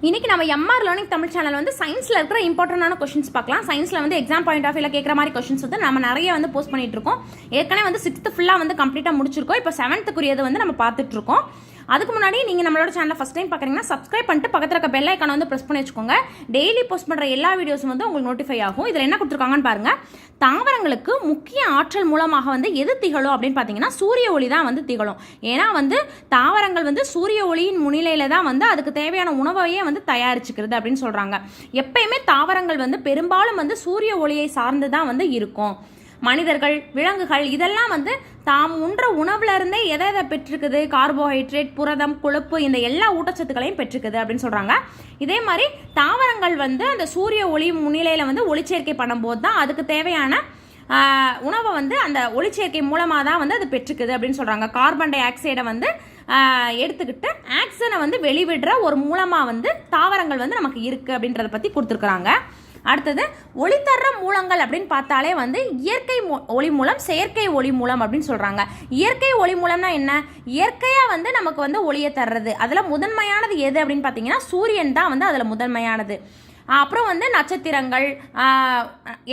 இன்னைக்கு நம்ம MR learning Tamil channel வந்து சயின்ஸ்ல இருக்கிற இம்பார்ட்டன்டான கொஸ்டின்ஸ் பார்க்கலாம். சயின்ஸ்ல வந்து எக்ஸாம் பாயிண்ட் ஆஃப் வியூல கேட்குற மாதிரி கொஸ்டின்ஸ் வந்து நம்ம நிறைய வந்து போஸ்ட் பண்ணிட்டு இருக்கோம். ஏற்கனவே வந்து 6th ஃபுல்லாக வந்து கம்ப்ளீட்டாக முடிச்சிருக்கோம். இப்போ 7th வந்து நம்ம பார்த்துட்டு இருக்கோம். அதுக்கு முன்னாடி நீங்கள் நம்மளோட சேனலை ஃபஸ்ட் டைம் பார்க்குறீங்கன்னா சப்ஸ்கிரைப் பண்ணிட்டு பக்கத்தில் இருக்க பெல் ஐக்கானை வந்து ப்ரெஸ் பண்ணி வச்சுக்கோங்க. டெய்லி போஸ்ட் பண்ணுற எல்லா வீடியோஸும் வந்து உங்களுக்கு நோட்டிஃபை ஆகும். இதில் என்ன கொடுத்துருக்காங்கன்னு பாருங்கள். தாவரங்களுக்கு முக்கிய ஆற்றல் மூலமாக வந்து எது திகழும் அப்படின்னு பார்த்தீங்கன்னா சூரிய ஒளி தான் வந்து திகழும். ஏன்னா வந்து தாவரங்கள் வந்து சூரிய ஒளியின் முன்னிலையில் தான் வந்து அதுக்கு தேவையான உணவையே வந்து தயாரிச்சுக்கிறது அப்படின்னு சொல்கிறாங்க. எப்பயுமே தாவரங்கள் வந்து பெரும்பாலும் வந்து சூரிய ஒளியை சார்ந்து தான் வந்து இருக்கும். மனிதர்கள், விலங்குகள் இதெல்லாம் வந்து தாம் உண்ற உணவுல இருந்தே எதை பெற்றிருக்குது, கார்போஹைட்ரேட், புரதம், கொழுப்பு இந்த எல்லா ஊட்டச்சத்துக்களையும் பெற்றிருக்குது அப்படின்னு சொல்றாங்க. இதே மாதிரி தாவரங்கள் வந்து அந்த சூரிய ஒளி முன்னிலையில வந்து ஒளிச்சேர்க்கை பண்ணும்போது தான் அதுக்கு தேவையான உணவை வந்து அந்த ஒளிச்சேர்க்கை மூலமாக தான் வந்து அது பெற்றுக்குது அப்படின்னு சொல்றாங்க. கார்பன் டை ஆக்சைடை வந்து எடுத்துக்கிட்டு ஆக்சிஜனை வந்து வெளிவிடுற ஒரு மூலமாக வந்து தாவரங்கள் வந்து நமக்கு இருக்கு அப்படின்றத பற்றி கொடுத்துருக்குறாங்க. அடுத்தது ஒளித்தர்ற மூலங்கள் அப்படின்னு பார்த்தாலே வந்து இயற்கை ஒளி மூலம், செயற்கை ஒளி மூலம் அப்படின்னு சொல்றாங்க. இயற்கை ஒளி மூலம்னா என்ன? இயற்கையா வந்து நமக்கு வந்து ஒளியை தர்றது. அதுல முதன்மையானது எது அப்படின்னு பார்த்தீங்கன்னா சூரியன் தான் வந்து அதுல முதன்மையானது. அப்புறம் வந்து நட்சத்திரங்கள்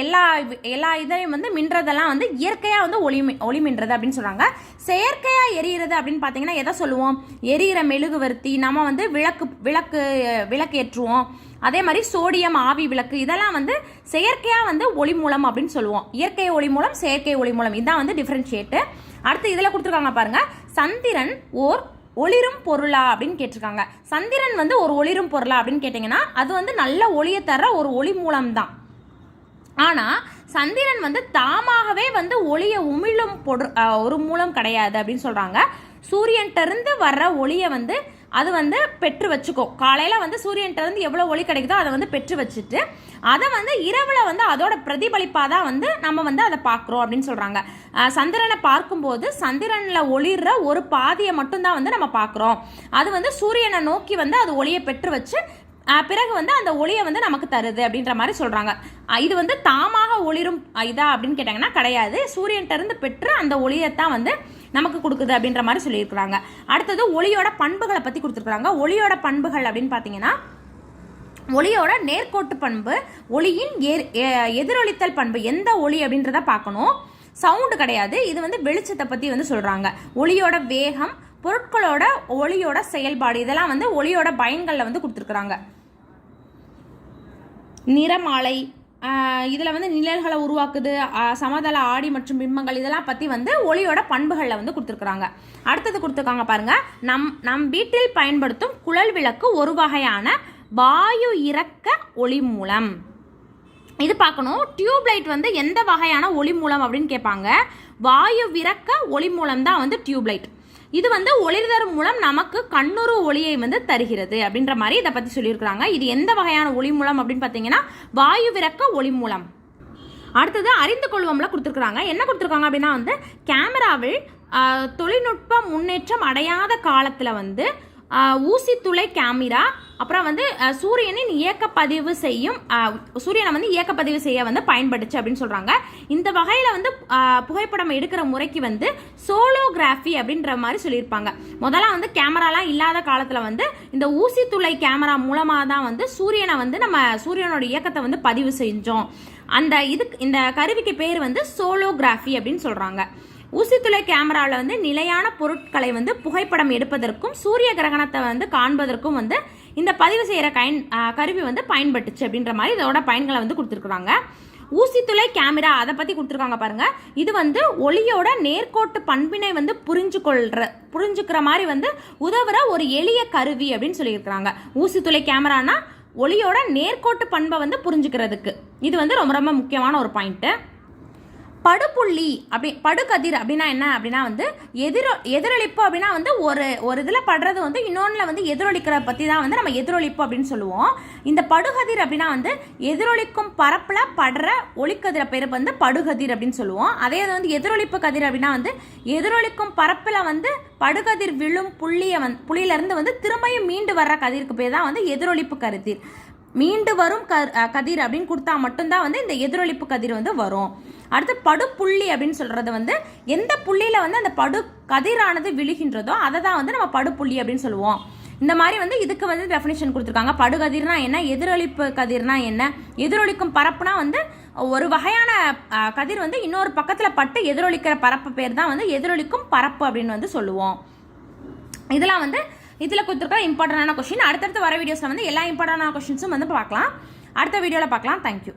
எல்லா இதையும் வந்து மின்றதெல்லாம் வந்து இயற்கையாக வந்து ஒளி மின்றது அப்படின்னு சொல்கிறாங்க. செயற்கையாக எரியிறது அப்படின்னு பார்த்தீங்கன்னா எதை சொல்லுவோம்? எரியிற மெழுகுவர்த்தி, நம்ம வந்து விளக்கு ஏற்றுவோம். அதே மாதிரி சோடியம் ஆவி விளக்கு இதெல்லாம் வந்து செயற்கையாக வந்து ஒளி மூலம் அப்படின்னு சொல்லுவோம். இயற்கை ஒளி மூலம், செயற்கை ஒளி மூலம் இதான் வந்து டிஃப்ரென்ஷியேட்டு. அடுத்து இதில் கொடுத்துருக்காங்க பாருங்க. சந்திரன் ஓர் ஒளிரும் பொருளா அப்படின்னு கேட்டிருக்காங்க. சந்திரன் வந்து ஒரு ஒளிரும் பொருளா அப்படின்னு கேட்டிங்கன்னா அது வந்து நல்ல ஒளியை தர ஒரு ஒளி மூலம் தான். ஆனால் சந்திரன் வந்து தாமாகவே வந்து ஒளியை உமிழும் ஒரு மூலம் கிடையாது அப்படின்னு சொல்கிறாங்க. சூரியன்கிட்ட வர்ற ஒளியை வந்து அது வந்து பெற்று வச்சுக்கும். காலையில் வந்து சூரியன்கிட்ட எவ்வளோ ஒளி கிடைக்குதோ அதை வந்து பெற்று வச்சுட்டு அதை வந்து இரவில் வந்து அதோட பிரதிபலிப்பாக தான் வந்து நம்ம வந்து அதை பார்க்குறோம் அப்படின்னு சொல்கிறாங்க. சந்திரனை பார்க்கும்போது சந்திரனில் ஒளிர்ற ஒரு பாதியை மட்டும்தான் வந்து நம்ம பார்க்குறோம். அது வந்து சூரியனை நோக்கி வந்து அது ஒளியை பெற்று வச்சு பிறகு வந்து அந்த ஒளியை வந்து நமக்கு தருது அப்படின்ற மாதிரி சொல்கிறாங்க. இது வந்து தாமாக ஒளிரும் இதா அப்படின்னு கேட்டாங்கன்னா கிடையாது. சூரியன்கிட்ட பெற்று அந்த ஒளியைத்தான் வந்து நமக்கு கொடுக்குது அப்படின்ற மாதிரி சொல்லியிருக்கிறாங்க. அடுத்தது ஒளியோட பண்புகளை பற்றி கொடுத்துருக்குறாங்க. ஒளியோட பண்புகள் அப்படின்னு பார்த்தீங்கன்னா ஒளியோட நேர்கோட்டு பண்பு, ஒளியின் எதிரொலித்தல் பண்பு. எந்த ஒளி அப்படின்றத பார்க்கணும். சவுண்டு கிடையாது. இது வந்து வெளிச்சத்தை பற்றி வந்து சொல்கிறாங்க. ஒளியோட வேகம், பொருட்களோட ஒளியோட செயல்பாடு இதெல்லாம் வந்து ஒளியோட பயன்களில் வந்து கொடுத்துருக்குறாங்க. நிறமாலை இதில் வந்து நிழல்களை உருவாக்குது. சமதள ஆடி மற்றும் பிம்பங்கள் இதெல்லாம் பற்றி வந்து ஒளியோட பண்புகளில் வந்து கொடுத்துருக்குறாங்க. அடுத்தது கொடுத்துருக்காங்க பாருங்க. நம் வீட்டில் பயன்படுத்தும் குழல் விளக்கு ஒரு வகையான வாயு இறக்க ஒளி மூலம். இது பார்க்கணும். டியூப்லைட் வந்து எந்த வகையான ஒளி மூலம் அப்படின்னு கேட்பாங்க. வாயு விறக்க ஒளி மூலம் தான் வந்து டியூப்லைட். இது வந்து ஒளிர்தரும் மூலம் நமக்கு கண்ணுறு ஒளியை வந்து தருகிறது அப்படின்ற மாதிரி இதை பற்றி சொல்லியிருக்கிறாங்க. இது எந்த வகையான ஒளி மூலம் அப்படின்னு பார்த்தீங்கன்னா வாயு விறக்க ஒளி மூலம். அடுத்தது அறிந்து கொள்வோம்ல கொடுத்துருக்குறாங்க. என்ன கொடுத்துருக்காங்க அப்படின்னா வந்து கேமராவில் தொழில்நுட்ப முன்னேற்றம் அடையாத காலத்தில் வந்து ஊசி துளை கேமரா, அப்புறம் வந்து சூரியனை வந்து இயக்கப்பதிவு செய்ய வந்து பயன்படுச்சு அப்படின்னு சொல்றாங்க. இந்த வகையில வந்து புகைப்படம் எடுக்கிற முறைக்கு வந்து சோலோகிராஃபி அப்படின்ற மாதிரி சொல்லியிருப்பாங்க. முதல்ல வந்து கேமராலாம் இல்லாத காலத்துல வந்து இந்த ஊசி துளை கேமரா மூலமா தான் வந்து சூரியனை வந்து நம்ம சூரியனோட இயக்கத்தை வந்து பதிவு செஞ்சோம். இந்த கருவிக்கு பேர் வந்து சோலோகிராஃபி அப்படின்னு சொல்றாங்க. ஊசித்துளை கேமராவில் வந்து நிலையான பொருட்களை வந்து புகைப்படம் எடுப்பதற்கும் சூரிய கிரகணத்தை வந்து காண்பதற்கும் வந்து இந்த பதிவு செய்கிற கருவி வந்து பயன்பட்டுச்சு அப்படின்ற மாதிரி இதோட பயன்களை வந்து கொடுத்துருக்குறாங்க. ஊசித்துளை கேமரா அதை பற்றி கொடுத்துருக்காங்க பாருங்க. இது வந்து ஒளியோட நேர்கோட்டு பண்பினை வந்து புரிஞ்சுக்கிற மாதிரி வந்து உதவுற ஒரு எளிய கருவி அப்படின்னு சொல்லியிருக்கிறாங்க. ஊசித்துளை கேமரானா ஒளியோட நேர்கோட்டு பண்பை வந்து புரிஞ்சுக்கிறதுக்கு இது வந்து ரொம்ப ரொம்ப முக்கியமான ஒரு பாயிண்ட்டு. படுப்புள்ளி படுகதிர் அப்படின்னா என்ன அப்படின்னா வந்து எதிரொலிப்பு அப்படின்னா வந்து ஒரு இதில் படுறது வந்து இன்னொன்றில் வந்து எதிரொலிக்கிற பற்றி தான் வந்து நம்ம எதிரொலிப்பு அப்படின்னு சொல்லுவோம். இந்த படுகதிர் அப்படின்னா வந்து எதிரொலிக்கும் பரப்பில் படுற ஒளிக்கதிரை பேர் வந்து படுகதிர் அப்படின்னு சொல்லுவோம். அதே வந்து எதிரொலிப்பு கதிர் அப்படின்னா வந்து எதிரொலிக்கும் பரப்பில் வந்து படுகதிர் விழும் புள்ளியிலேருந்து வந்து திரும்பியும் மீண்டு வர்ற கதிருக்கு பேர் தான் வந்து எதிரொலிப்பு கதிர். மீண்டு வரும் கதிர் அப்படின்னு கொடுத்தா மட்டும்தான் வந்து இந்த எதிரொலிப்பு கதிர் வந்து வரும். அடுத்து படுப்புள்ளி அப்படின்னு சொல்றது வந்து எந்த புள்ளியில வந்து அந்த படு கதிரானது விழுகின்றதோ அதை தான் வந்து நம்ம படுப்புள்ளி அப்படின்னு சொல்லுவோம். இந்த மாதிரி வந்து இதுக்கு வந்து டெஃபினேஷன் கொடுத்துருக்காங்க. படுகதிர்னா என்ன, எதிரொலிப்பு கதிர்னா என்ன, எதிரொலிக்கும் பரப்புனா வந்து ஒரு வகையான கதிர் வந்து இன்னொரு பக்கத்தில் பட்டு எதிரொலிக்கிற பரப்பு பேர் தான் வந்து எதிரொலிக்கும் பரப்பு அப்படின்னு வந்து சொல்லுவோம். இதெல்லாம் வந்து இதில் கொடுத்துருக்க இம்பார்ட்டண்டான கொஸ்டின். அடுத்தடுத்து வர வீடியோஸில் வந்து எல்லா இம்பார்ட்டண்டான கொஸ்டின்ஸும் வந்து பார்க்கலாம். அடுத்த வீடியோவில் பார்க்கலாம். தேங்க்யூ.